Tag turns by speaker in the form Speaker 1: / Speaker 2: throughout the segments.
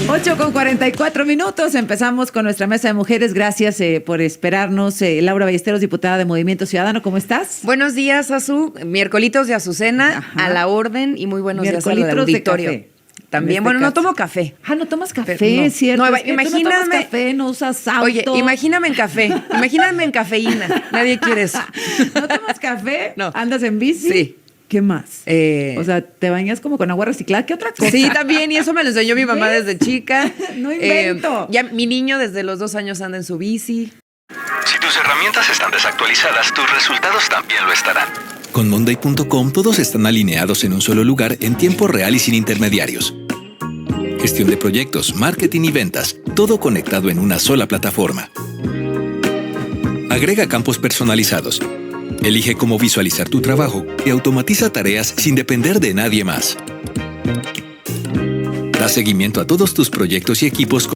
Speaker 1: 8:44. Empezamos con nuestra mesa de mujeres. Gracias por esperarnos. Laura Ballesteros, diputada de Movimiento Ciudadano, ¿cómo estás?
Speaker 2: Buenos días, Azu. Miércolitos de Azucena,
Speaker 1: Ajá.
Speaker 2: a la orden, y muy buenos días al auditorio.
Speaker 1: De café.
Speaker 2: También, bueno, no tomo café.
Speaker 1: Ah, ¿no tomas café?
Speaker 2: No.
Speaker 1: ¿Cierto?
Speaker 2: No,
Speaker 1: Es que
Speaker 2: imagíname.
Speaker 1: tú no tomas café, no usas auto.
Speaker 2: Oye, imagíname en café, imagíname en cafeína. Nadie quiere eso.
Speaker 1: ¿No tomas café?
Speaker 2: No.
Speaker 1: ¿Andas en bici?
Speaker 2: Sí.
Speaker 1: ¿Qué más?
Speaker 2: O
Speaker 1: sea, ¿te bañas como con agua reciclada? ¿Qué otra cosa?
Speaker 2: Sí, también, y eso me lo enseñó mi mamá desde chica.
Speaker 1: No invento.
Speaker 2: Ya mi niño desde los 2 años anda en su bici.
Speaker 3: Si tus herramientas están desactualizadas, tus resultados también lo estarán.
Speaker 4: Con Monday.com todos están alineados en un solo lugar en tiempo real y sin intermediarios. Gestión de proyectos, marketing y ventas, todo conectado en una sola plataforma. Agrega campos personalizados. Elige cómo visualizar tu trabajo y automatiza tareas sin depender de nadie más. Da seguimiento a todos tus proyectos y equipos.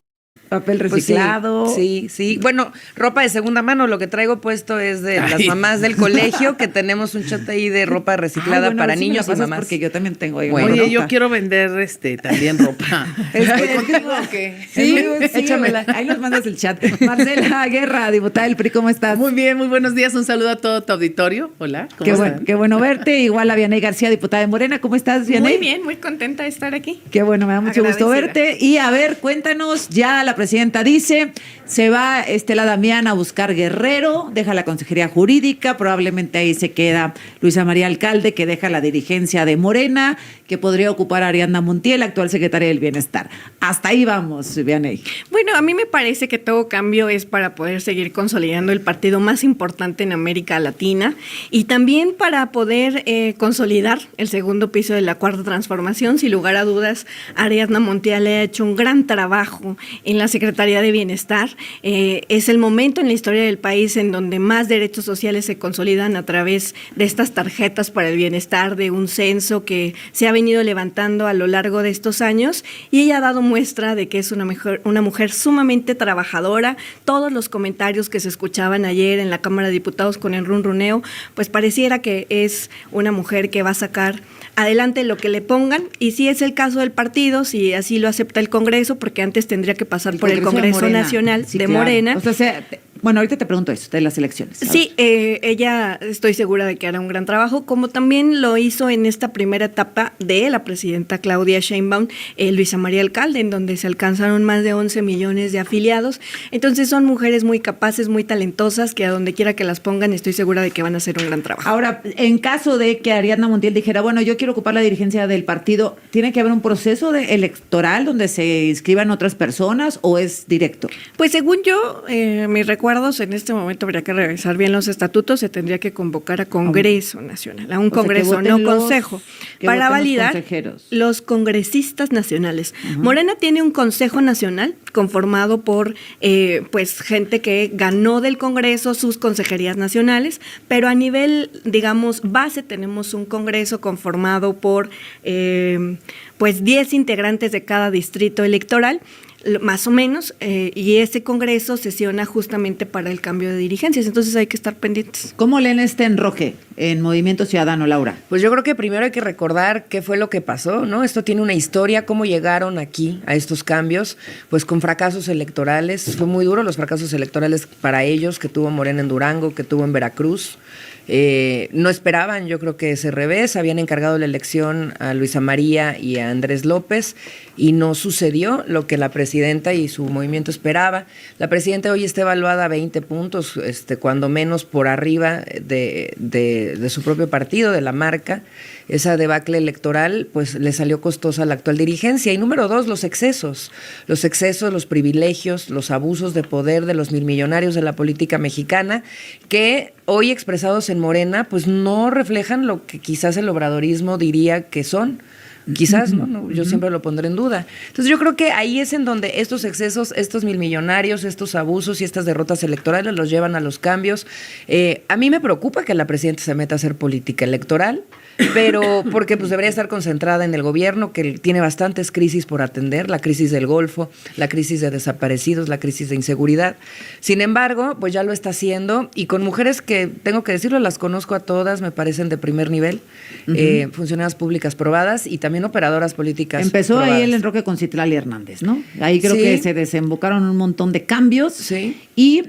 Speaker 1: Papel reciclado.
Speaker 2: Pues sí. Bueno, ropa de segunda mano, lo que traigo puesto es de las mamás del colegio, que tenemos un chat ahí de ropa reciclada para niños y mamás.
Speaker 1: Porque yo también tengo ahí.
Speaker 2: Bueno,
Speaker 5: oye, yo quiero vender también ropa. ¿Estoy contigo o qué?
Speaker 1: Sí, échamela. Ahí nos mandas el chat. Marcela Guerra, diputada del PRI, ¿cómo estás?
Speaker 5: Muy bien, muy buenos días. Un saludo a todo tu auditorio. Hola, ¿cómo están?
Speaker 1: Qué bueno verte. Igual a Vianey García, diputada de Morena. ¿Cómo estás, Vianey?
Speaker 6: Muy bien, muy contenta de estar aquí.
Speaker 1: Qué bueno, me da mucho gusto verte. Y a ver, cuéntanos, ya la presidenta dice, se va Estela Damián a buscar Guerrero, deja la Consejería Jurídica, probablemente ahí se queda Luisa María Alcalde, que deja la dirigencia de Morena, que podría ocupar a Ariadna Montiel, actual secretaria del Bienestar. Hasta ahí vamos, Vianey.
Speaker 6: Bueno, a mí me parece que todo cambio es para poder seguir consolidando el partido más importante en América Latina y también para poder consolidar el segundo piso de la Cuarta Transformación. Sin lugar a dudas, Ariadna Montiel ha hecho un gran trabajo en la Secretaría de Bienestar. Es el momento en la historia del país en donde más derechos sociales se consolidan a través de estas tarjetas para el bienestar, de un censo que se ha venido levantando a lo largo de estos años, y ella ha dado muestra de que es una mujer sumamente trabajadora. Todos los comentarios que se escuchaban ayer en la Cámara de Diputados con el runruneo, pues pareciera que es una mujer que va a sacar adelante lo que le pongan, y si es el caso del partido, si así lo acepta el Congreso, porque antes tendría que pasar por el Congreso Nacional de Morena.
Speaker 1: O sea, bueno, ahorita te pregunto eso, de las elecciones.
Speaker 6: Sí, ella estoy segura de que hará un gran trabajo, como también lo hizo en esta primera etapa de la presidenta Claudia Sheinbaum, Luisa María Alcalde, en donde se alcanzaron más de 11 millones de afiliados. Entonces son mujeres muy capaces, muy talentosas, que a donde quiera que las pongan estoy segura de que van a hacer un gran trabajo.
Speaker 1: Ahora, en caso de que Ariadna Montiel dijera, bueno, yo quiero ocupar la dirigencia del partido, ¿tiene que haber un proceso electoral donde se inscriban otras personas o es directo?
Speaker 6: Pues según yo, mis recuerdos, en este momento habría que revisar bien los estatutos, se tendría que convocar a Congreso Nacional, a un Congreso, no Consejo, para validar los congresistas nacionales. Morena tiene un Consejo Nacional conformado por pues gente que ganó del Congreso sus consejerías nacionales, pero a nivel, digamos, base tenemos un Congreso conformado por pues 10 integrantes de cada distrito electoral, más o menos, y ese Congreso sesiona justamente para el cambio de dirigencias, entonces hay que estar pendientes.
Speaker 1: ¿Cómo leen este enroque en Movimiento Ciudadano, Laura?
Speaker 2: Pues yo creo que primero hay que recordar qué fue lo que pasó, ¿no? Esto tiene una historia, cómo llegaron aquí a estos cambios, pues con fracasos electorales. Fue muy duro los fracasos electorales para ellos, que tuvo Morena en Durango, que tuvo en Veracruz. No esperaban, yo creo que ese revés, habían encargado la elección a Luisa María y a Andrés López y no sucedió lo que la presidenta y su movimiento esperaba. La presidenta hoy está evaluada a 20 puntos, cuando menos por arriba de su propio partido, de la marca. Esa debacle electoral pues le salió costosa a la actual dirigencia. Y número 2, los excesos, los privilegios, los abusos de poder de los milmillonarios de la política mexicana, que hoy expresados en Morena pues no reflejan lo que quizás el obradorismo diría que son. Quizás, ¿no? Yo siempre lo pondré en duda. Entonces yo creo que ahí es en donde estos excesos, estos milmillonarios, estos abusos y estas derrotas electorales los llevan a los cambios. A mí me preocupa que la presidenta se meta a hacer política electoral. pero porque pues debería estar concentrada en el gobierno, que tiene bastantes crisis por atender, la crisis del Golfo, la crisis de desaparecidos, la crisis de inseguridad. Sin embargo, pues ya lo está haciendo, y con mujeres que, tengo que decirlo, las conozco a todas, me parecen de primer nivel, funcionarias públicas probadas y también operadoras políticas
Speaker 1: Empezó
Speaker 2: probadas.
Speaker 1: ahí el enroque con Citlali Hernández, ¿no? Ahí creo que se desembocaron un montón de cambios.
Speaker 2: Sí.
Speaker 1: Y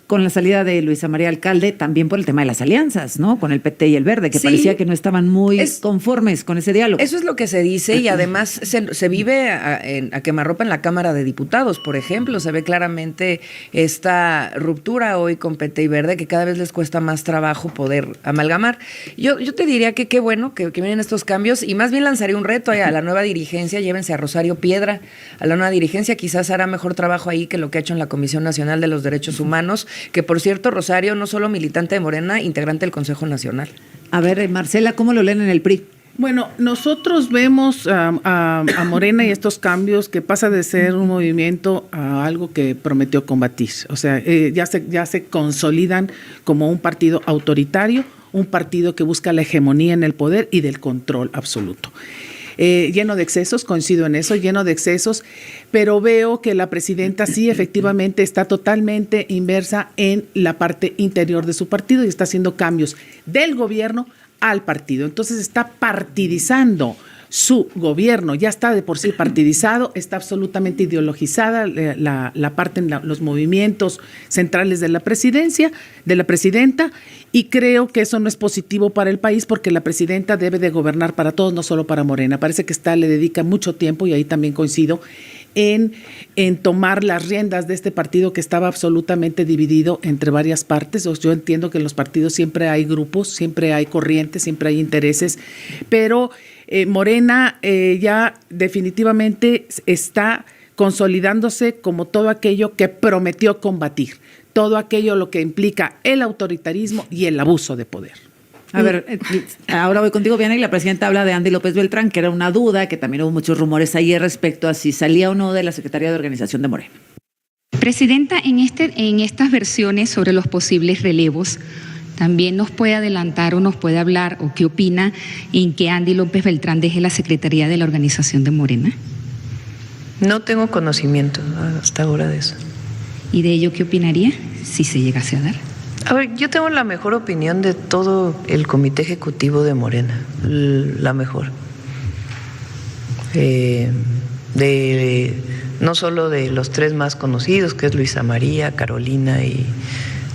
Speaker 1: con la salida de Luisa María Alcalde, también por el tema de las alianzas, ¿no? Con el PT y el Verde, que
Speaker 2: Sí.
Speaker 1: parecía que no estaban muy conformes con ese diálogo.
Speaker 2: Eso es lo que se dice, y además se vive a quemarropa en la Cámara de Diputados, por ejemplo. Se ve claramente esta ruptura hoy con PT y Verde, que cada vez les cuesta más trabajo poder amalgamar. Yo te diría que qué bueno que vienen estos cambios, y más bien lanzaría un reto a la nueva dirigencia. Llévense a Rosario Piedra a la nueva dirigencia, quizás hará mejor trabajo ahí que lo que ha hecho en la Comisión Nacional de los Derechos Humanos, que por cierto, Rosario, no solo militante de Morena, integrante del Consejo Nacional.
Speaker 1: A ver, Marcela, ¿cómo lo leen en el PRI?
Speaker 5: Bueno, nosotros vemos a Morena y estos cambios, que pasa de ser un movimiento a algo que prometió combatir. O sea, ya se consolidan como un partido autoritario, un partido que busca la hegemonía en el poder y del control absoluto. Lleno de excesos, coincido en eso, lleno de excesos, pero veo que la presidenta sí efectivamente está totalmente inmersa en la parte interior de su partido y está haciendo cambios del gobierno al partido. Entonces está partidizando su gobierno, ya está de por sí partidizado, está absolutamente ideologizada la parte en los movimientos centrales de la presidencia, de la presidenta, y creo que eso no es positivo para el país, porque la presidenta debe de gobernar para todos, no solo para Morena. Parece que le dedica mucho tiempo, y ahí también coincido, en tomar las riendas de este partido que estaba absolutamente dividido entre varias partes. Yo entiendo que en los partidos siempre hay grupos, siempre hay corrientes, siempre hay intereses, pero Morena ya definitivamente está consolidándose como todo aquello que prometió combatir, todo aquello lo que implica el autoritarismo y el abuso de poder.
Speaker 1: A ver, ahora voy contigo, Viana, y la presidenta habla de Andy López Beltrán, que era una duda, que también hubo muchos rumores ayer respecto a si salía o no de la Secretaría de Organización de Morena.
Speaker 7: Presidenta, en estas versiones sobre los posibles relevos, ¿también nos puede adelantar o nos puede hablar o qué opina en que Andy López Beltrán deje la Secretaría de la Organización de Morena?
Speaker 8: No tengo conocimiento hasta ahora de eso.
Speaker 7: ¿Y de ello qué opinaría si se llegase a dar?
Speaker 8: A ver, yo tengo la mejor opinión de todo el comité ejecutivo de Morena, la mejor. No solo de los tres más conocidos, que es Luisa María, Carolina y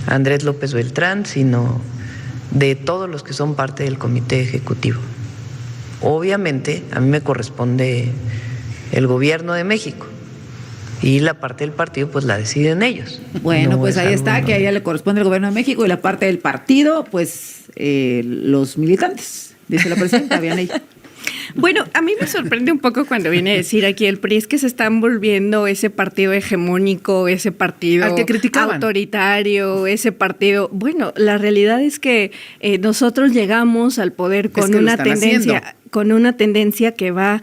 Speaker 8: Andrés López Beltrán, sino de todos los que son parte del comité ejecutivo. Obviamente, a mí me corresponde el gobierno de México, y la parte del partido pues la deciden ellos.
Speaker 1: Bueno,
Speaker 8: No
Speaker 1: pues
Speaker 8: es
Speaker 1: ahí
Speaker 8: algo
Speaker 1: está, que a ella le corresponde el gobierno de México, y la parte del partido, pues los militantes, dice la presidenta, Vianey.
Speaker 6: Bueno, a mí me sorprende un poco cuando viene a decir aquí el PRI, es que se están volviendo ese partido hegemónico, ese partido
Speaker 5: al que criticaban,
Speaker 6: autoritario, ese partido. Bueno, la realidad es que nosotros llegamos al poder con una tendencia...
Speaker 5: haciendo.
Speaker 6: Con una tendencia que va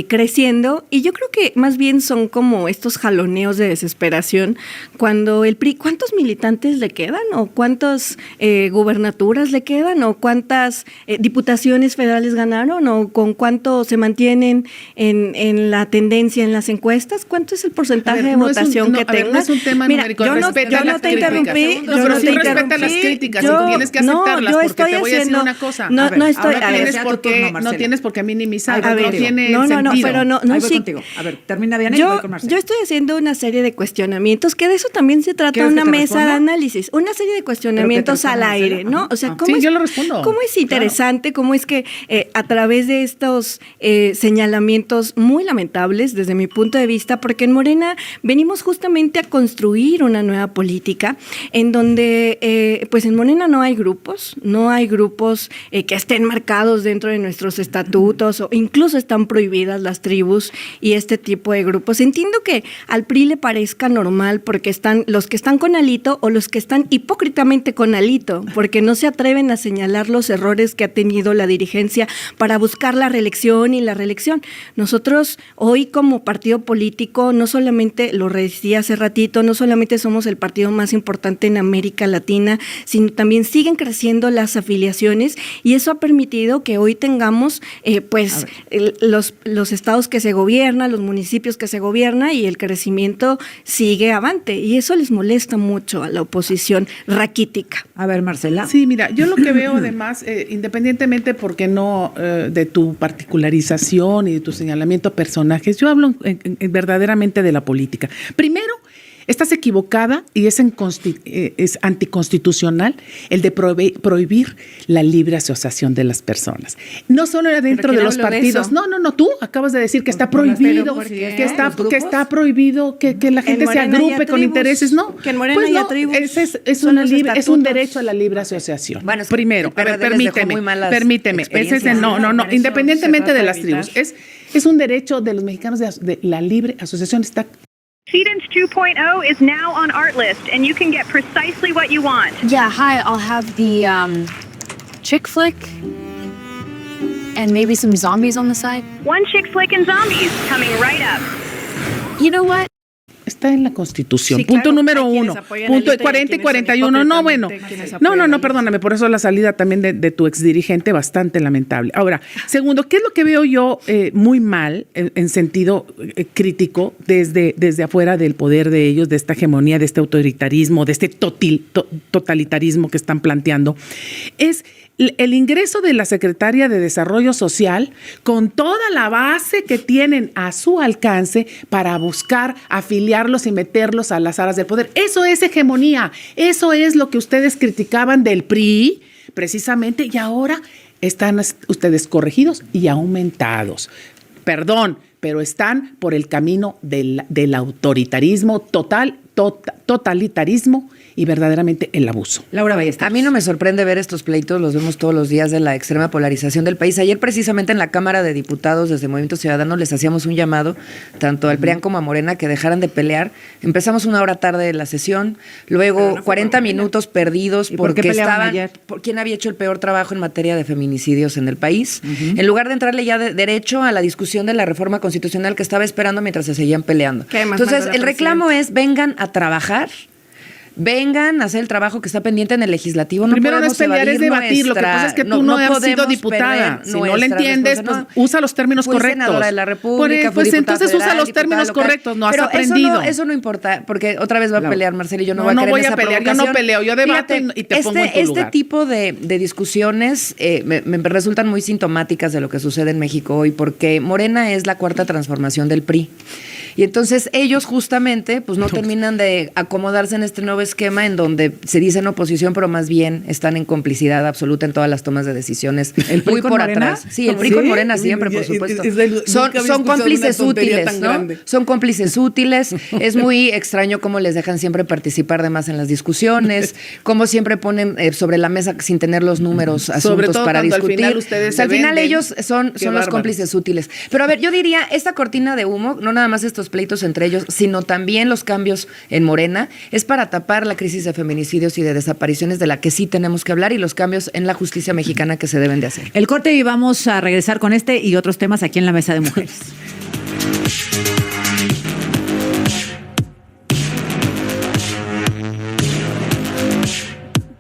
Speaker 6: creciendo, y yo creo que más bien son como estos jaloneos de desesperación cuando el PRI, ¿cuántos militantes le quedan? ¿O cuántas gubernaturas le quedan? ¿O cuántas diputaciones federales ganaron? ¿O con cuánto se mantienen en la tendencia en las encuestas? ¿Cuánto es el porcentaje de votación que tengan?
Speaker 5: No es un tema numérico, respeta las críticas. Pero sí respeta las críticas, y tienes que aceptarlas, porque te voy a decir una cosa.
Speaker 6: No estoy...
Speaker 5: No tienes por qué minimizar,
Speaker 6: no tiene sentido.
Speaker 5: Pero
Speaker 6: no,
Speaker 1: voy
Speaker 6: sí.
Speaker 1: contigo. A ver, termina bien y voy con Marcela.
Speaker 6: Yo estoy haciendo una serie de cuestionamientos, que de eso también se trata una mesa de análisis, una serie de cuestionamientos al aire, ¿no? O sea, ¿cómo
Speaker 5: yo lo respondo.
Speaker 6: ¿Cómo es interesante? ¿Cómo es que a través de estos señalamientos muy lamentables desde mi punto de vista, porque en Morena venimos justamente a construir una nueva política en donde, pues en Morena no hay grupos que estén marcados dentro de nuestros estatutos estatutos, o incluso están prohibidas las tribus y este tipo de grupos. Entiendo que al PRI le parezca normal porque están los que están con Alito o los que están hipócritamente con Alito, porque no se atreven a señalar los errores que ha tenido la dirigencia para buscar la reelección y la reelección. Nosotros hoy como partido político, no solamente, lo decía hace ratito, no solamente somos el partido más importante en América Latina, sino también siguen creciendo las afiliaciones y eso ha permitido que hoy tengamos los estados que se gobiernan, los municipios que se gobiernan y el crecimiento sigue avante y eso les molesta mucho a la oposición raquítica.
Speaker 1: A ver, Marcela.
Speaker 5: Sí, mira, yo lo que veo además, independientemente, porque no de tu particularización y de tu señalamiento a personajes, yo hablo verdaderamente de la política. Primero, estás equivocada y es anticonstitucional el de prohibir la libre asociación de las personas. No solo dentro de los partidos. No, tú acabas de decir que está prohibido, que está prohibido que la gente se agrupe con intereses. No,
Speaker 6: que en Morena haya tribus.
Speaker 5: Es un derecho a la libre asociación. Bueno, primero, a ver, permíteme. Independientemente de las tribus, es un derecho de los mexicanos de la libre asociación. Está
Speaker 9: Sedence 2.0 is now on Artlist, and you can get precisely what you want.
Speaker 10: Yeah, hi, I'll have the chick flick and maybe some zombies on the side.
Speaker 9: One chick flick and zombies coming right up.
Speaker 10: You know what?
Speaker 5: Está en la Constitución.
Speaker 6: Sí,
Speaker 5: punto
Speaker 6: claro,
Speaker 5: número 1. Punto 40 y 41. No, bueno. No, perdóname. Por eso la salida también de tu exdirigente, bastante lamentable. Ahora, segundo, ¿qué es lo que veo yo muy mal en sentido crítico desde afuera del poder de ellos, de esta hegemonía, de este autoritarismo, de este totalitarismo que están planteando? Es el ingreso de la Secretaria de Desarrollo Social con toda la base que tienen a su alcance para buscar afiliarlos y meterlos a las aras del poder. Eso es hegemonía, eso es lo que ustedes criticaban del PRI, precisamente, y ahora están ustedes corregidos y aumentados. Perdón, pero están por el camino del autoritarismo totalitarismo y verdaderamente el abuso.
Speaker 2: Laura Ballesteros. A mí no me sorprende ver estos pleitos, los vemos todos los días, de la extrema polarización del país. Ayer precisamente en la Cámara de Diputados desde Movimiento Ciudadano les hacíamos un llamado tanto al PRIAN como a Morena que dejaran de pelear. Empezamos 1 hora tarde de la sesión, luego no 40 minutos perdidos porque estaban por quién había hecho el peor trabajo en materia de feminicidios en el país, en lugar de entrarle ya derecho a la discusión de la reforma constitucional que estaba esperando mientras se seguían peleando. Entonces el reclamo es vengan a trabajar, vengan a hacer el trabajo que está pendiente en el legislativo. No
Speaker 5: Primero no es pelear, es debatir. Lo que pasa es que tú no has sido diputada. Si no le entiendes, pues usa los términos correctos.
Speaker 2: Senadora de la República,
Speaker 5: pues entonces usa los términos correctos, no has aprendido.
Speaker 2: Eso no importa, porque otra vez va a pelear Marcelo y yo no voy a pelear.
Speaker 5: Yo no peleo, yo debato y te pongo en tu lugar.
Speaker 2: Este tipo de discusiones me resultan muy sintomáticas de lo que sucede en México hoy, porque Morena es la cuarta transformación del PRI. Y entonces ellos justamente pues no terminan de acomodarse en este nuevo esquema en donde se dicen oposición, pero más bien están en complicidad absoluta en todas las tomas de decisiones.
Speaker 1: ¿El PRI
Speaker 2: muy
Speaker 1: con
Speaker 2: por
Speaker 1: Morena?
Speaker 2: Atrás. Sí, el PRI con Morena siempre, por supuesto. Son cómplices útiles, ¿no? Son cómplices útiles. Es muy extraño cómo les dejan siempre participar de más en las discusiones, cómo siempre ponen sobre la mesa sin tener los números, asuntos para discutir. Al final ellos son los cómplices útiles. Pero a ver, yo diría, esta cortina de humo, no nada más estos pleitos entre ellos, sino también los cambios en Morena, es para tapar la crisis de feminicidios y de desapariciones de la que sí tenemos que hablar y los cambios en la justicia mexicana que se deben de hacer.
Speaker 1: El corte y vamos a regresar con este y otros temas aquí en la Mesa de Mujeres.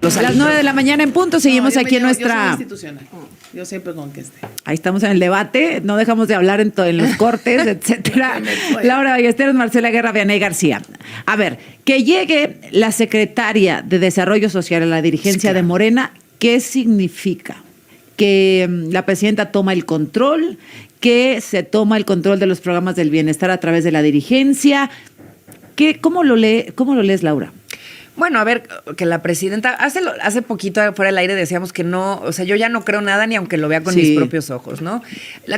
Speaker 1: A las 9 de la mañana en punto, seguimos aquí en nuestra...
Speaker 5: Yo siempre con que esté.
Speaker 1: Ahí estamos en el debate, no dejamos de hablar en los cortes, etcétera. Laura Ballesteros, Marcela Guerra, Vianey García. A ver, que llegue la secretaria de Desarrollo Social a la dirigencia de Morena, ¿qué significa? Que la presidenta toma el control, que se toma el control de los programas del bienestar a través de la dirigencia. ¿Cómo lo lees, Laura?
Speaker 2: Bueno, a ver, que la presidenta, hace poquito fuera del aire decíamos que no, o sea, yo ya no creo nada ni aunque lo vea con mis propios ojos, ¿no?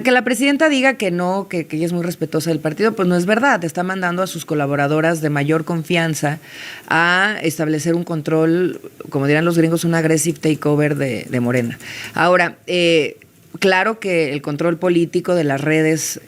Speaker 2: Que la presidenta diga que no, que ella es muy respetuosa del partido, pues no es verdad, está mandando a sus colaboradoras de mayor confianza a establecer un control, como dirán los gringos, un aggressive takeover de Morena. Ahora, claro que el control político de las redes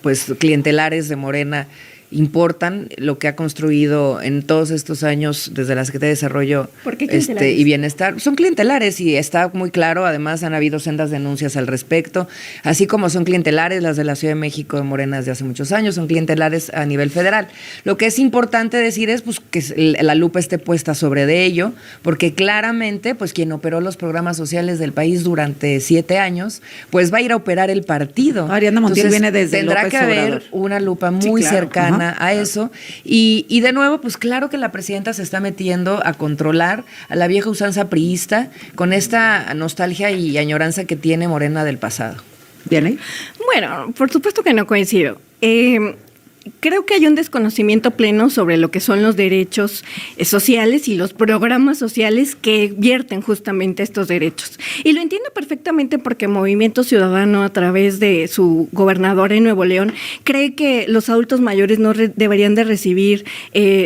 Speaker 2: pues clientelares de Morena importan, lo que ha construido en todos estos años desde la Secretaría de Desarrollo y Bienestar. Son clientelares y está muy claro, además han habido sendas denuncias al respecto, así como son clientelares las de la Ciudad de México de Morena desde hace muchos años, son clientelares a nivel federal. Lo que es importante decir es pues que la lupa esté puesta sobre de ello, porque claramente pues quien operó los programas sociales del país durante 7 años, pues va a ir a operar el partido.
Speaker 1: Ariadna Montiel viene desde
Speaker 2: tendrá
Speaker 1: López
Speaker 2: que haber
Speaker 1: Obrador.
Speaker 2: una lupa muy cercana a
Speaker 1: Claro.
Speaker 2: eso y de nuevo pues claro que la presidenta se está metiendo a controlar a la vieja usanza priista con esta nostalgia y añoranza que tiene Morena del pasado.
Speaker 1: ¿Viene?
Speaker 6: Bueno, por supuesto que no coincido. Creo que hay un desconocimiento pleno sobre lo que son los derechos sociales y los programas sociales que vierten justamente estos derechos. Y lo entiendo perfectamente porque Movimiento Ciudadano, a través de su gobernador en Nuevo León, cree que los adultos mayores no deberían de recibir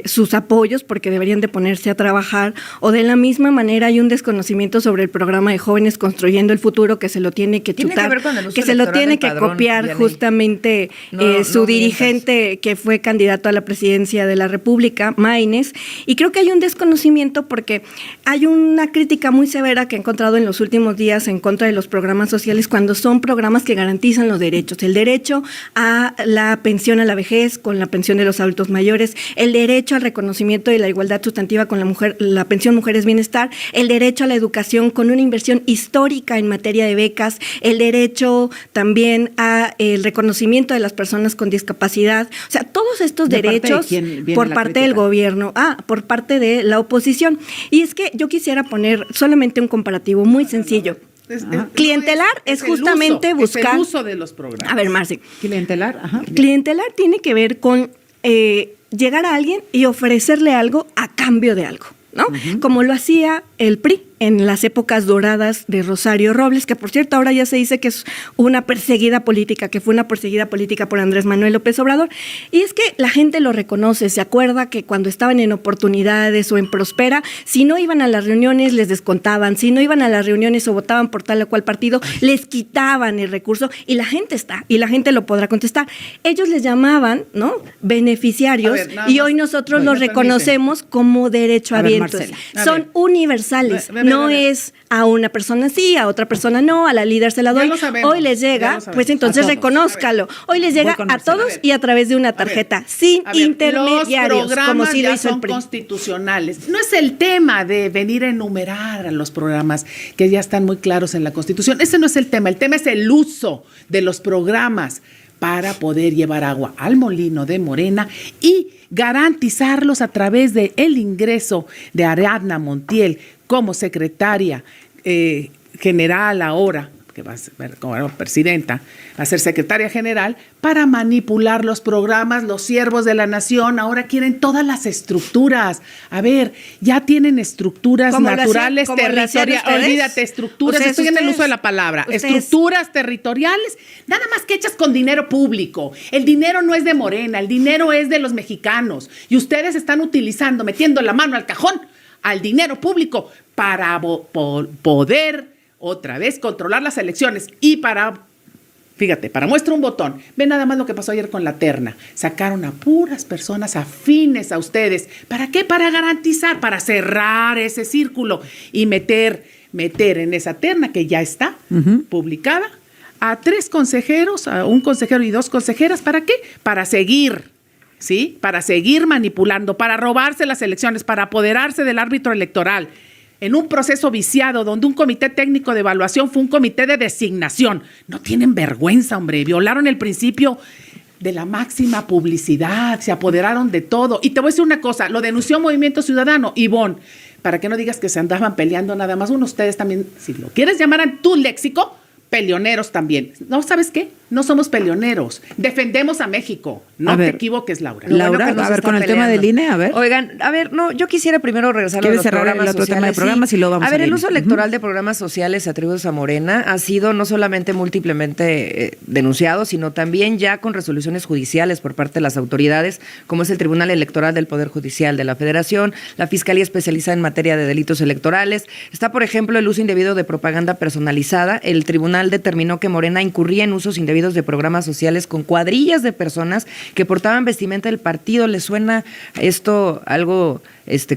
Speaker 6: sus apoyos porque deberían de ponerse a trabajar, o de la misma manera hay un desconocimiento sobre el programa de Jóvenes Construyendo el Futuro que se lo tiene que chutar,
Speaker 2: Tiene que ver con el uso
Speaker 6: que se lo
Speaker 2: electoral
Speaker 6: tiene
Speaker 2: del
Speaker 6: que
Speaker 2: padrón,
Speaker 6: copiar
Speaker 2: Vianney.
Speaker 6: justamente su dirigente que fue candidato a la presidencia de la República, Maínez, y creo que hay un desconocimiento porque hay una crítica muy severa que he encontrado en los últimos días en contra de los programas sociales cuando son programas que garantizan los derechos, el derecho a la pensión a la vejez con la pensión de los adultos mayores, el derecho al reconocimiento de la igualdad sustantiva con la pensión Mujeres Bienestar, el derecho a la educación con una inversión histórica en materia de becas, el derecho también a el reconocimiento de las personas con discapacidad. O sea, todos estos derechos por parte del gobierno, por parte de la oposición. Y es que yo quisiera poner solamente un comparativo muy sencillo. Clientelar es justamente buscar...
Speaker 5: Es el uso de los programas.
Speaker 6: A ver, Marci.
Speaker 1: Clientelar,
Speaker 6: Clientelar tiene que ver con llegar a alguien y ofrecerle algo a cambio de algo, ¿no? Como lo hacía el PRI en las épocas doradas de Rosario Robles, que por cierto ahora ya se dice que es una perseguida política, que fue una perseguida política por Andrés Manuel López Obrador. Y es que la gente lo reconoce, se acuerda que cuando estaban en Oportunidades o en Prospera, si no iban a las reuniones les descontaban, si no iban a las reuniones o votaban por tal o cual partido, les quitaban el recurso y la gente está, y la gente lo podrá contestar. Ellos les llamaban, ¿no?, beneficiarios, y hoy nosotros los reconocemos como derechohabientes. Son universales. No es a una persona sí, a otra persona no, a la líder se la doy. Hoy les llega, pues entonces reconózcalo. Hoy les llega a todos y a través de una tarjeta, sin intermediarios, como si lo hizo el PRI.
Speaker 5: Constitucionales. No es el tema de venir a enumerar a los programas que ya están muy claros en la Constitución. Ese no es el tema es el uso de los programas para poder llevar agua al molino de Morena y garantizarlos a través del ingreso de Ariadna Montiel como secretaria general ahora, que va a ser como presidenta, va a ser secretaria general, para manipular los programas. Los siervos de la nación ahora quieren todas las estructuras. A ver, ya tienen estructuras naturales, territoriales. Olvídate, estructuras, estoy en el uso de la palabra. Estructuras territoriales, nada más que hechas con dinero público. El dinero no es de Morena, el dinero es de los mexicanos. Y ustedes están utilizando, metiendo la mano al cajón, al dinero público para poder otra vez controlar las elecciones y para muestra un botón. Ve nada más lo que pasó ayer con la terna. Sacaron a puras personas afines a ustedes. ¿Para qué? Para garantizar, para cerrar ese círculo y meter en esa terna que ya está publicada a 3 consejeros, a un consejero y 2 consejeras. ¿Para qué? Para seguir. ¿Sí? Para seguir manipulando, para robarse las elecciones, para apoderarse del árbitro electoral, en un proceso viciado donde un comité técnico de evaluación fue un comité de designación. No tienen vergüenza, hombre. Violaron el principio de la máxima publicidad, se apoderaron de todo. Y te voy a decir una cosa, lo denunció Movimiento Ciudadano, Ivonne, para que no digas que se andaban peleando nada más uno. Ustedes también, si lo quieres llamar en tu léxico, peleoneros también. No, ¿sabes qué? No somos peleoneros. Defendemos a México. No te equivoques, Laura.
Speaker 1: Laura, a ver, con el tema del INE, a ver.
Speaker 2: Oigan, a ver, no, yo quisiera primero regresar a los programas sociales.
Speaker 1: Tema de programas y luego vamos
Speaker 2: a ver, el uso electoral de programas sociales atribuidos a Morena ha sido no solamente múltiplemente denunciado, sino también ya con resoluciones judiciales por parte de las autoridades, como es el Tribunal Electoral del Poder Judicial de la Federación, la Fiscalía Especializada en Materia de Delitos Electorales. Está, por ejemplo, el uso indebido de propaganda personalizada. El Tribunal Tribunal determinó que Morena incurría en usos indebidos de programas sociales con cuadrillas de personas que portaban vestimenta del partido. ¿Les suena esto algo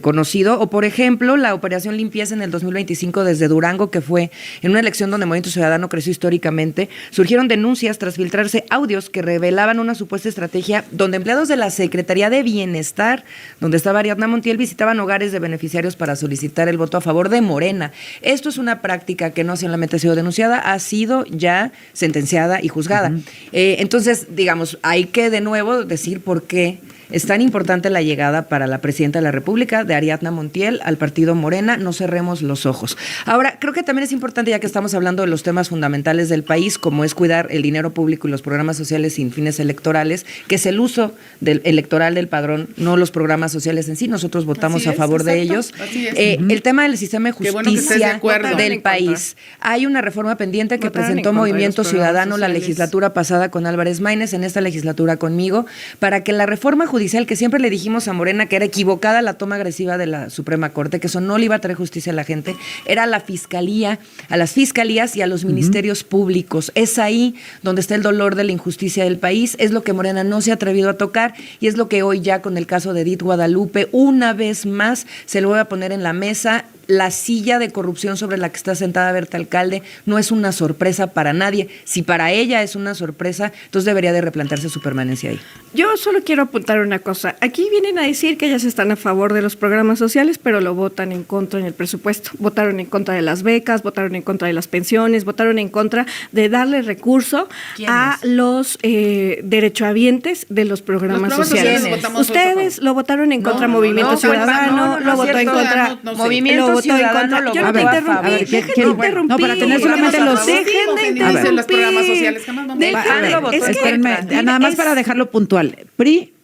Speaker 2: conocido? O, por ejemplo, la Operación Limpieza en el 2025 desde Durango, que fue en una elección donde Movimiento Ciudadano creció históricamente, surgieron denuncias tras filtrarse audios que revelaban una supuesta estrategia donde empleados de la Secretaría de Bienestar, donde estaba Ariadna Montiel, visitaban hogares de beneficiarios para solicitar el voto a favor de Morena. Esto es una práctica que no solamente ha sido denunciada, ha sido ya sentenciada y juzgada. Entonces, digamos, hay que de nuevo decir por qué es tan importante la llegada para la presidenta de la República de Ariadna Montiel al partido Morena. No cerremos los ojos. Ahora, creo que también es importante, ya que estamos hablando de los temas fundamentales del país, como es cuidar el dinero público y los programas sociales sin fines electorales, que es el uso electoral del padrón, no los programas sociales en sí. Nosotros votamos a favor de ellos. El tema del sistema de justicia del país. Hay una reforma pendiente que presentó Movimiento Ciudadano la legislatura pasada con Álvarez Maínez, en esta legislatura conmigo, para que la reforma judicial, que siempre le dijimos a Morena que era equivocada la toma agresiva de la Suprema Corte, que eso no le iba a traer justicia a la gente, era a la fiscalía, a las fiscalías y a los ministerios públicos. Es ahí donde está el dolor de la injusticia del país, es lo que Morena no se ha atrevido a tocar y es lo que hoy ya con el caso de Edith Guadalupe, una vez más se lo voy a poner en la mesa. La silla de corrupción sobre la que está sentada Berta Alcalde no es una sorpresa para nadie. Si para ella es una sorpresa, entonces debería de replantearse su permanencia ahí.
Speaker 6: Yo solo quiero apuntar una cosa. Aquí vienen a decir que ellas están a favor de los programas sociales, pero lo votan en contra en el presupuesto. Votaron en contra de las becas, votaron en contra de las pensiones, votaron en contra de darle recurso a los derechohabientes de los programas sociales. Ustedes lo votaron en contra, Movimiento Ciudadano, lo votó en contra Movimiento Ciudadano. Yo no te interrumpí, déjenme interrumpir.
Speaker 1: No, para tener solamente los...
Speaker 6: Dejen de interrumpir.
Speaker 5: Los programas sociales jamás vamos a...
Speaker 1: Nada más para dejarlo puntual. PRI,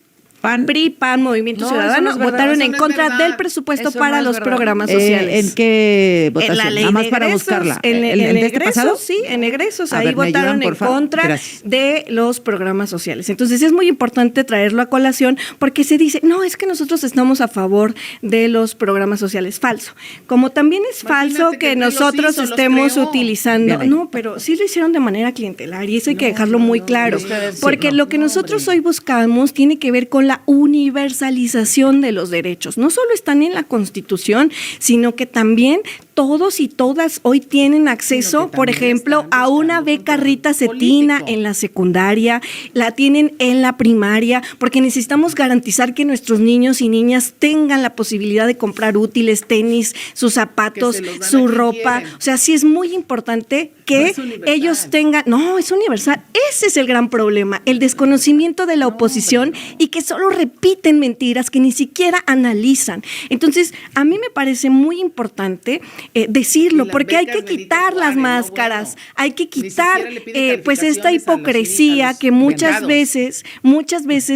Speaker 6: PAN, Movimiento Ciudadano votaron en contra del presupuesto para los programas sociales.
Speaker 1: ¿En qué votación?
Speaker 6: En la ley
Speaker 1: nada más
Speaker 6: de
Speaker 1: para
Speaker 6: egresos,
Speaker 1: buscarla.
Speaker 6: ¿En
Speaker 1: este pasado?
Speaker 6: Sí, en egresos.
Speaker 1: A
Speaker 6: Ahí
Speaker 1: ver,
Speaker 6: votaron en contra de los programas sociales. Entonces es muy importante traerlo a colación porque se dice, no, es que nosotros estamos a favor de los programas sociales. Falso. Como también es falso que nosotros estemos utilizando. No, pero sí lo hicieron de manera clientelar y eso hay que dejarlo muy claro. Porque lo que nosotros hoy buscamos tiene que ver con la universalización de los derechos. No solo están en la Constitución, sino que también todos y todas hoy tienen acceso, por ejemplo, a una beca Rita Cetina en la secundaria, la tienen en la primaria, porque necesitamos garantizar que nuestros niños y niñas tengan la posibilidad de comprar útiles, tenis, sus zapatos, su ropa. O sea, sí es muy importante que ellos tengan... No, es universal. Ese es el gran problema, el desconocimiento de la oposición y que solo repiten mentiras que ni siquiera analizan. Entonces, a mí me parece muy importante decirlo, porque hay que quitar las máscaras, hay que quitar pues esta hipocresía que muchas veces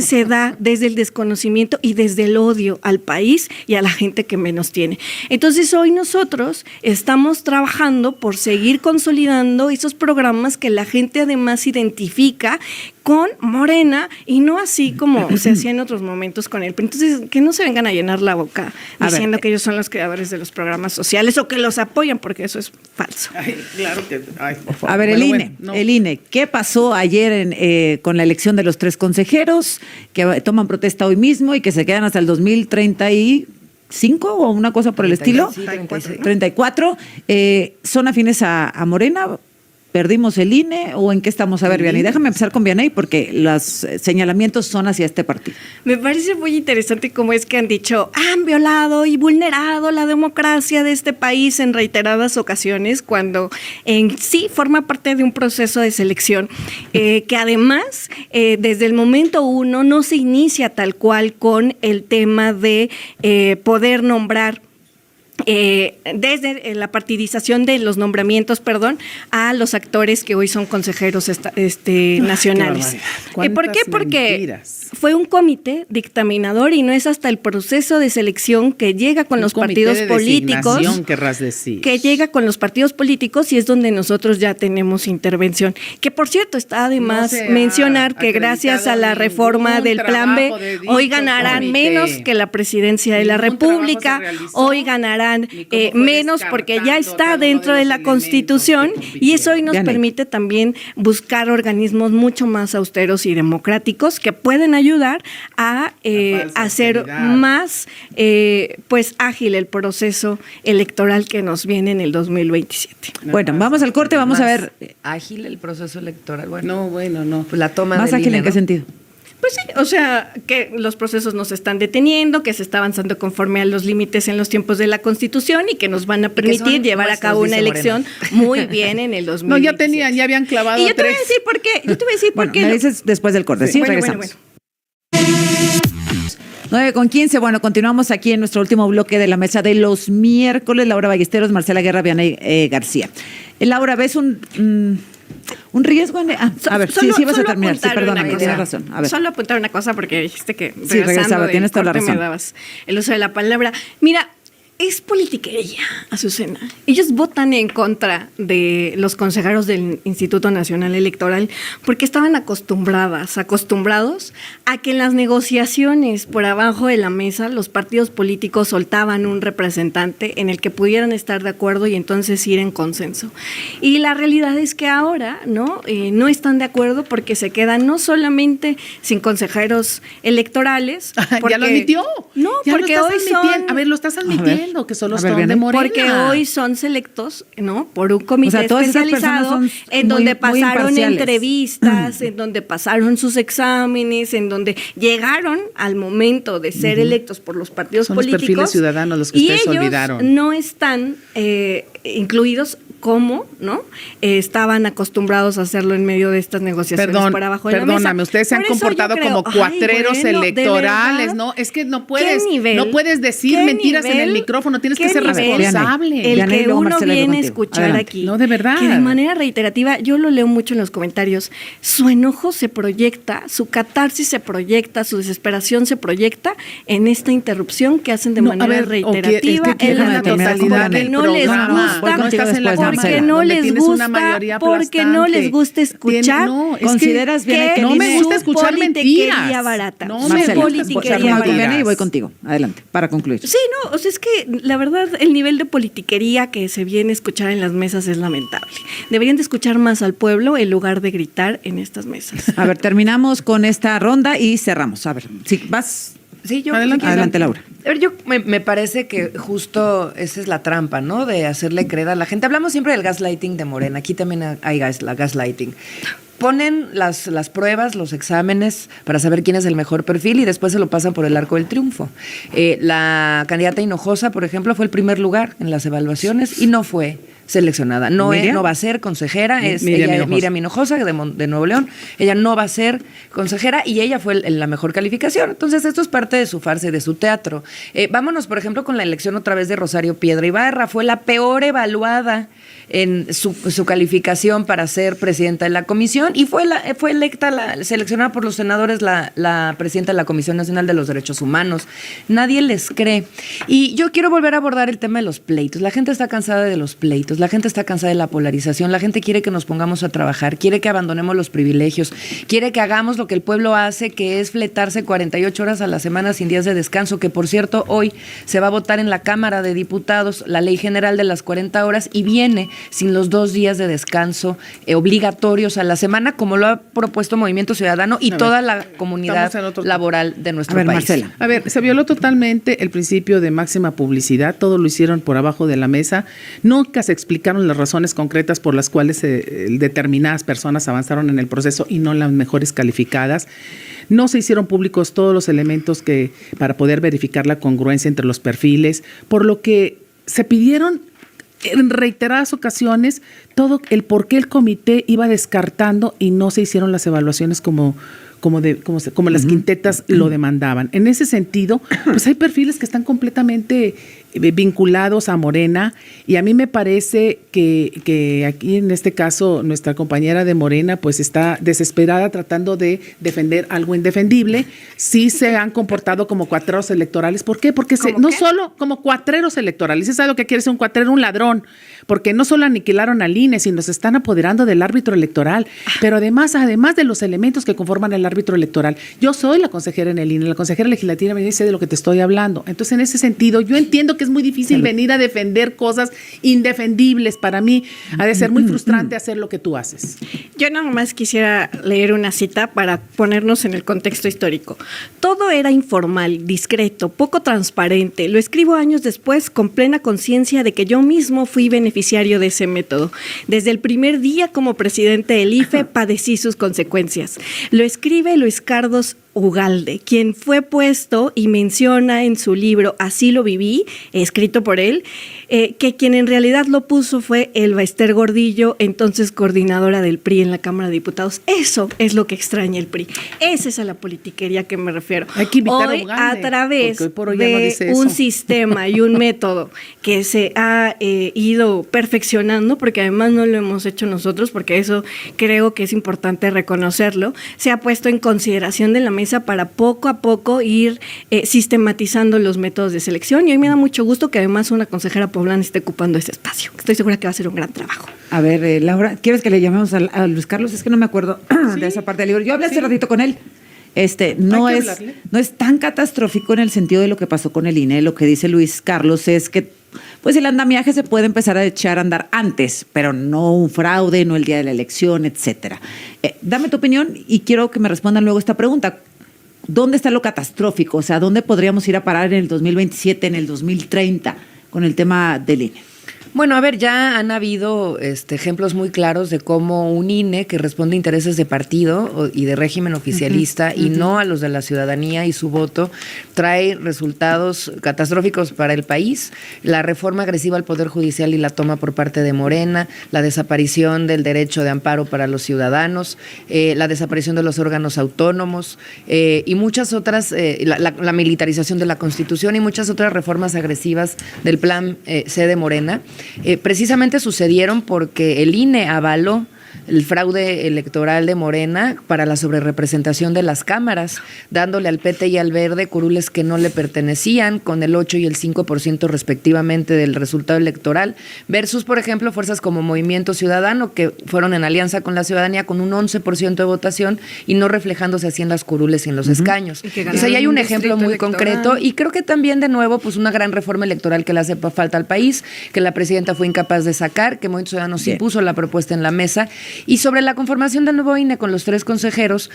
Speaker 6: se da desde el desconocimiento y desde el odio al país y a la gente que menos tiene. Entonces hoy nosotros estamos trabajando por seguir consolidando esos programas que la gente además identifica con Morena y no así como se hacía en otros momentos con el PRI. Entonces, que no se vengan a llenar la boca diciendo que ellos son los creadores de los programas sociales o que los apoyan, porque eso es falso.
Speaker 5: Ay, claro que... Ay, por favor.
Speaker 1: A ver, el INE, ¿qué pasó ayer con la elección de los 3 consejeros que toman protesta hoy mismo y que se quedan hasta el 2035 o una cosa por el estilo? 34. ¿Son afines a Morena? ¿Perdimos el INE o en qué estamos? A ver, Vianey, déjame empezar con Vianey porque los señalamientos son hacia este partido.
Speaker 6: Me parece muy interesante cómo es que han dicho, han violado y vulnerado la democracia de este país en reiteradas ocasiones, cuando en sí forma parte de un proceso de selección que además desde el momento 1 no se inicia tal cual con el tema de poder nombrar desde la partidización de los nombramientos, a los actores que hoy son consejeros nacionales. ¿Por qué? Porque fue un comité dictaminador y no es hasta el proceso de selección que llega con los partidos políticos.
Speaker 5: Querrás decir.
Speaker 6: Que llega con los partidos políticos y es donde nosotros ya tenemos intervención. Que por cierto, está además mencionar que gracias a la reforma del Plan B, hoy ganarán menos que la presidencia de la República, hoy ganarán darán menos porque ya está dentro de la Constitución, y eso hoy nos permite también buscar organismos mucho más austeros y democráticos que pueden ayudar a hacer más pues ágil el proceso electoral que nos viene en el 2027.
Speaker 1: Bueno, vamos al corte, vamos a ver.
Speaker 2: ¿Ágil el proceso electoral?
Speaker 5: No.
Speaker 2: Pues la toma
Speaker 1: ¿Más
Speaker 2: del
Speaker 1: ágil
Speaker 2: INE,
Speaker 1: en qué
Speaker 2: ¿no?
Speaker 1: sentido?
Speaker 6: Pues sí, o sea, que los procesos no se están deteniendo, que se está avanzando conforme a los límites en los tiempos de la Constitución y que nos van a permitir llevar a cabo una elección muy bien en el 2027.
Speaker 5: No, ya habían clavado
Speaker 6: y yo te voy a
Speaker 5: 3.
Speaker 6: decir por qué. Yo te voy a decir por qué.
Speaker 1: Me dices después del corte, sí,
Speaker 6: Bueno,
Speaker 1: regresamos. 9:15, bueno, continuamos aquí en nuestro último bloque de la mesa de los miércoles. Laura Ballesteros, Marcela Guerra, Vianey García. Laura, ¿ves un riesgo en...? A ver, sí vas a terminar. Sí, perdóname, tienes razón. A ver.
Speaker 6: Solo apuntar una cosa porque dijiste que
Speaker 1: sí, regresaba, tienes toda la razón.
Speaker 6: Me dabas el uso de la palabra. Mira, es politiquería, Azucena. Ellos votan en contra de los consejeros del Instituto Nacional Electoral porque estaban acostumbrados a que en las negociaciones por abajo de la mesa los partidos políticos soltaban un representante en el que pudieran estar de acuerdo y entonces ir en consenso. Y la realidad es que ahora no están de acuerdo porque se quedan no solamente sin consejeros electorales. Porque,
Speaker 5: ¿ya lo admitió?
Speaker 6: No,
Speaker 5: ya
Speaker 6: porque
Speaker 5: lo
Speaker 6: hoy
Speaker 5: son... A ver, lo estás admitiendo. Que solo son de Morena.
Speaker 6: Porque hoy son selectos, ¿no? Por un comité especializado en donde
Speaker 1: muy
Speaker 6: pasaron entrevistas, en donde pasaron sus exámenes, en donde llegaron al momento de ser electos por los partidos
Speaker 5: son
Speaker 6: políticos.
Speaker 5: Los perfiles ciudadanos los que ustedes olvidaron.
Speaker 6: Y ellos no están incluidos como, ¿no? Estaban acostumbrados a hacerlo en medio de estas negociaciones por abajo de la mesa.
Speaker 5: Perdóname, ustedes se han comportado como cuatreros electorales, ¿no? Es que no puedes decir mentiras en el micrófono, tienes que ser responsable.
Speaker 6: El que uno viene a escuchar aquí.
Speaker 5: No, de verdad.
Speaker 6: Que de manera reiterativa, yo lo leo mucho en los comentarios, su enojo se proyecta, su catarsis se proyecta, su desesperación se proyecta en esta interrupción que hacen de manera reiterativa en la totalidad del no les gusta. Porque no les gusta escuchar.
Speaker 1: ¿Consideras bien que
Speaker 5: no me gusta escuchar mentiras?
Speaker 6: Barata.
Speaker 5: No me
Speaker 1: gusta y voy contigo. Adelante, para concluir.
Speaker 6: Sí, no, o sea, es que la verdad el nivel de politiquería que se viene a escuchar en las mesas es lamentable. Deberían de escuchar más al pueblo en lugar de gritar en estas mesas.
Speaker 1: A ver, terminamos con esta ronda y cerramos. A ver, si vas...
Speaker 2: Sí, yo
Speaker 1: adelante, Laura.
Speaker 2: A ver, me parece que justo esa es la trampa, ¿no? De hacerle creer a la gente. Hablamos siempre del gaslighting de Morena. Aquí también hay gaslighting. Ponen las pruebas, los exámenes para saber quién es el mejor perfil y después se lo pasan por el arco del triunfo. La candidata Hinojosa, por ejemplo, fue el primer lugar en las evaluaciones y no fue seleccionada. No va a ser consejera, es Miriam Hinojosa de Nuevo León. Ella no va a ser consejera y ella fue la mejor calificación. Entonces, esto es parte de su farsa y de su teatro. Vámonos, por ejemplo, con la elección otra vez de Rosario Piedra Ibarra. Fue la peor evaluada en su calificación para ser presidenta de la comisión y fue electa, seleccionada por los senadores la presidenta de la Comisión Nacional de los Derechos Humanos. Nadie les cree. Y yo quiero volver a abordar el tema de los pleitos. La gente está cansada de los pleitos, la gente está cansada de la polarización, la gente quiere que nos pongamos a trabajar, quiere que abandonemos los privilegios, quiere que hagamos lo que el pueblo hace, que es fletarse 48 horas a la semana sin días de descanso, que por cierto hoy se va a votar en la Cámara de Diputados la Ley General de las 40 horas y viene sin los 2 días de descanso obligatorios a la semana, como lo ha propuesto Movimiento Ciudadano y toda la comunidad laboral de nuestro país.
Speaker 1: Marcela.
Speaker 5: A ver, se violó totalmente el principio de máxima publicidad, todo lo hicieron por abajo de la mesa, nunca se explicaron las razones concretas por las cuales determinadas personas avanzaron en el proceso y no las mejores calificadas. No se hicieron públicos todos los elementos para poder verificar la congruencia entre los perfiles, por lo que se pidieron en reiteradas ocasiones todo el por qué el comité iba descartando y no se hicieron las evaluaciones como las quintetas lo demandaban. En ese sentido, pues hay perfiles que están completamente vinculados a Morena y a mí me parece que aquí en este caso nuestra compañera de Morena pues está desesperada tratando de defender algo indefendible. Sí se han comportado como cuatreros electorales. ¿Por qué? Porque no solo como cuatreros electorales, ¿sabes lo que quiere ser un cuatrero? Un ladrón, porque no solo aniquilaron al INE, sino se están apoderando del árbitro electoral, pero además de los elementos que conforman el árbitro árbitro electoral. Yo soy la consejera en el INE, la consejera legislativa me dice de lo que te estoy hablando. Entonces, en ese sentido, yo entiendo que es muy difícil venir a defender cosas indefendibles. Para mí ha de ser muy frustrante hacer lo que tú haces.
Speaker 6: Yo nada más quisiera leer una cita para ponernos en el contexto histórico. Todo era informal, discreto, poco transparente. Lo escribo años después con plena conciencia de que yo mismo fui beneficiario de ese método. Desde el primer día como presidente del IFE padecí sus consecuencias. Lo escribe Luis Carlos Ugalde, quien fue puesto y menciona en su libro Así lo viví, escrito por él, que quien en realidad lo puso fue Elba Ester Gordillo, entonces coordinadora del PRI en la Cámara de Diputados. Eso es lo que extraña el PRI. Esa es a la politiquería que me refiero.
Speaker 5: Hay que invitar
Speaker 6: hoy,
Speaker 5: a Ugalde,
Speaker 6: a través
Speaker 5: hoy por hoy ya no dice
Speaker 6: un
Speaker 5: eso.
Speaker 6: sistema y un método que se ha ido perfeccionando, porque además no lo hemos hecho nosotros, porque eso creo que es importante reconocerlo, se ha puesto en consideración de la mesa para poco a poco ir sistematizando los métodos de selección, y hoy me da mucho gusto que además una consejera poblana esté ocupando ese espacio. Estoy segura que va a ser un gran trabajo.
Speaker 1: A ver, Laura, ¿quieres que le llamemos a Luis Carlos? Es que no me acuerdo de esa parte del libro. Yo hablé hace ratito con él. No es tan catastrófico en el sentido de lo que pasó con el INE. Lo que dice Luis Carlos es que pues el andamiaje se puede empezar a echar a andar antes, pero no un fraude, no el día de la elección, etcétera. Dame tu opinión y quiero que me respondan luego esta pregunta. ¿Dónde está lo catastrófico? O sea, ¿dónde podríamos ir a parar en el 2027, en el 2030 con el tema del INE?
Speaker 2: Bueno, a ver, ya han habido ejemplos muy claros de cómo un INE que responde a intereses de partido y de régimen oficialista y no a los de la ciudadanía y su voto, trae resultados catastróficos para el país. La reforma agresiva al Poder Judicial y la toma por parte de Morena, la desaparición del derecho de amparo para los ciudadanos, la desaparición de los órganos autónomos y muchas otras, la militarización de la Constitución y muchas otras reformas agresivas del plan C de Morena. Precisamente sucedieron porque el INE avaló el fraude electoral de Morena para la sobrerepresentación de las cámaras, dándole al PT y al Verde curules que no le pertenecían, con el 8 y el 5% respectivamente del resultado electoral, versus, por ejemplo, fuerzas como Movimiento Ciudadano, que fueron en alianza con la ciudadanía con un 11% de votación y no reflejándose así en las curules y en los escaños. Entonces ahí hay un ejemplo muy concreto, y creo que también, de nuevo, pues una gran reforma electoral que le hace falta al país, que la presidenta fue incapaz de sacar, que Movimiento Ciudadano sí puso la propuesta en la mesa. Y sobre la conformación del nuevo INE con los 3 consejeros,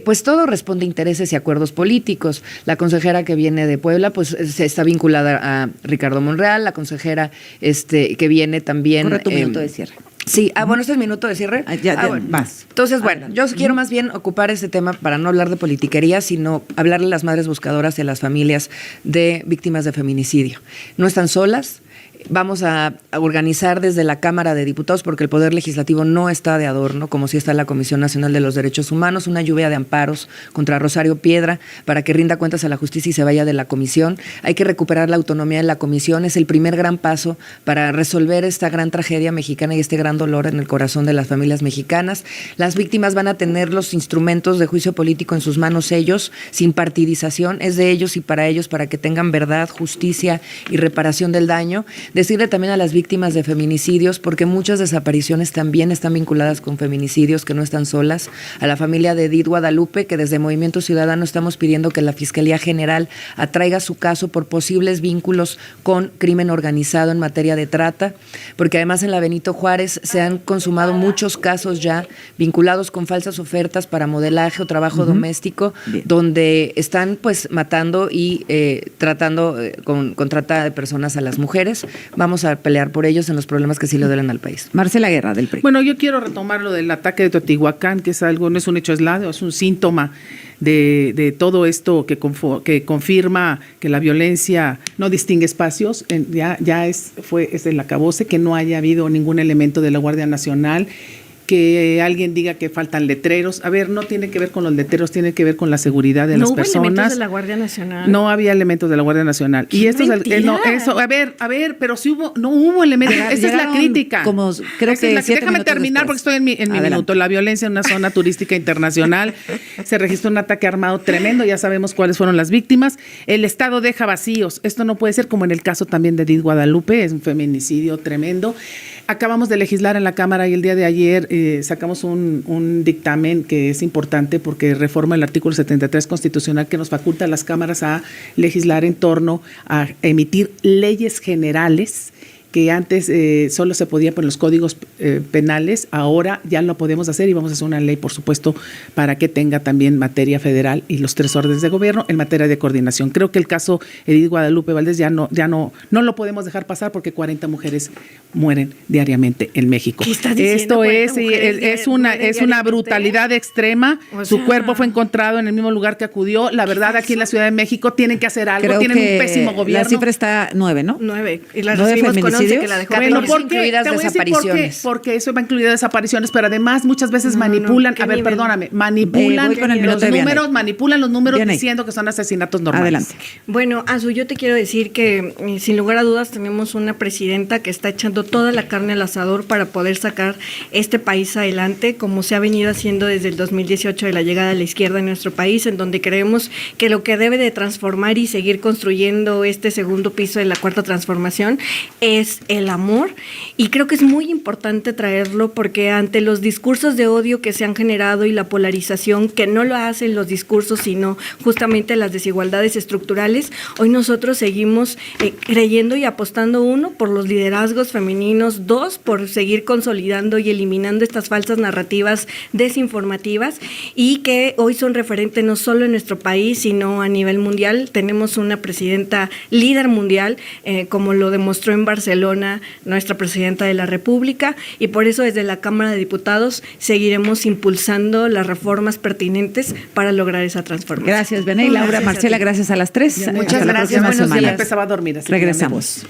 Speaker 2: pues todo responde a intereses y acuerdos políticos. La consejera que viene de Puebla, pues se está vinculada a Ricardo Monreal, la consejera que viene también...
Speaker 1: Corre tu minuto de cierre.
Speaker 2: Sí, bueno, este es el minuto de cierre.
Speaker 1: Bueno, más.
Speaker 2: Entonces, bueno, yo quiero más bien ocupar este tema para no hablar de politiquería, sino hablarle a las madres buscadoras y a las familias de víctimas de feminicidio. No están solas. Vamos a organizar desde la Cámara de Diputados, porque el Poder Legislativo no está de adorno, como sí está la Comisión Nacional de los Derechos Humanos, una lluvia de amparos contra Rosario Piedra para que rinda cuentas a la justicia y se vaya de la comisión. Hay que recuperar la autonomía de la comisión, es el primer gran paso para resolver esta gran tragedia mexicana y este gran dolor en el corazón de las familias mexicanas. Las víctimas van a tener los instrumentos de juicio político en sus manos ellos, sin partidización, es de ellos y para ellos, para que tengan verdad, justicia y reparación del daño. Decirle también a las víctimas de feminicidios, porque muchas desapariciones también están vinculadas con feminicidios, que no están solas. A la familia de Edith Guadalupe, que desde Movimiento Ciudadano estamos pidiendo que la Fiscalía General atraiga su caso por posibles vínculos con crimen organizado en materia de trata, porque además en la Benito Juárez se han consumado muchos casos ya vinculados con falsas ofertas para modelaje o trabajo doméstico, donde están pues matando y tratando con trata de personas a las mujeres. Vamos a pelear por ellos en los problemas que sí le duelen al país.
Speaker 1: Marcela Guerra, del PRI.
Speaker 5: Bueno, yo quiero retomar lo del ataque de Teotihuacán, que es algo, no es un hecho aislado, es un síntoma de todo esto que confirma que la violencia no distingue espacios. Es el acabose, que no haya habido ningún elemento de la Guardia Nacional, que alguien diga que faltan letreros. A ver, no tiene que ver con los letreros, tiene que ver con la seguridad de las personas.
Speaker 6: No hubo elementos de la Guardia Nacional.
Speaker 5: No había elementos de la Guardia Nacional. Y esto a ver, pero sí no hubo elementos. Esa es la crítica.
Speaker 1: Déjame
Speaker 5: terminar porque estoy en mi minuto. La violencia en una zona turística internacional se registró un ataque armado tremendo, ya sabemos cuáles fueron las víctimas. El Estado deja vacíos. Esto no puede ser, como en el caso también de Edith Guadalupe, es un feminicidio tremendo. Acabamos de legislar en la Cámara y el día de ayer sacamos un dictamen que es importante porque reforma el artículo 73 constitucional que nos faculta a las cámaras a legislar en torno a emitir leyes generales que antes solo se podía por los códigos penales, ahora ya lo podemos hacer y vamos a hacer una ley, por supuesto, para que tenga también materia federal y los 3 órdenes de gobierno en materia de coordinación. Creo que el caso Edith Guadalupe Valdés ya no lo podemos dejar pasar porque 40 mujeres mueren diariamente en México. Esto es una brutalidad extrema. Su cuerpo fue encontrado en el mismo lugar que acudió. La verdad, aquí en la Ciudad de México tienen que hacer algo. Tienen un pésimo gobierno.
Speaker 1: La cifra está 9, ¿no?
Speaker 6: 9. Y la recibimos con 11 que la dejó.
Speaker 2: Bueno, incluidas desapariciones.
Speaker 5: Porque eso va incluidas desapariciones, pero además muchas veces manipulan, manipulan los números diciendo que son asesinatos normales.
Speaker 1: Adelante.
Speaker 6: Bueno, Azu, yo te quiero decir que sin lugar a dudas tenemos una presidenta que está echando toda la carne al asador para poder sacar este país adelante, como se ha venido haciendo desde el 2018 de la llegada de la izquierda en nuestro país, en donde creemos que lo que debe de transformar y seguir construyendo este segundo piso de la cuarta transformación es el amor, y creo que es muy importante traerlo porque ante los discursos de odio que se han generado y la polarización, que no lo hacen los discursos sino justamente las desigualdades estructurales, hoy nosotros seguimos creyendo y apostando, 1, por los liderazgos femeninos, 2, por seguir consolidando y eliminando estas falsas narrativas desinformativas y que hoy son referentes no solo en nuestro país sino a nivel mundial. Tenemos una presidenta líder mundial, como lo demostró en Barcelona nuestra presidenta de la República, y por eso desde la Cámara de Diputados seguiremos impulsando las reformas pertinentes para lograr esa transformación.
Speaker 1: Gracias, Benay, Laura, Marcela, gracias a las 3.
Speaker 2: Muchas gracias.
Speaker 5: Buenos días. Empezaba a dormir.
Speaker 1: Regresamos.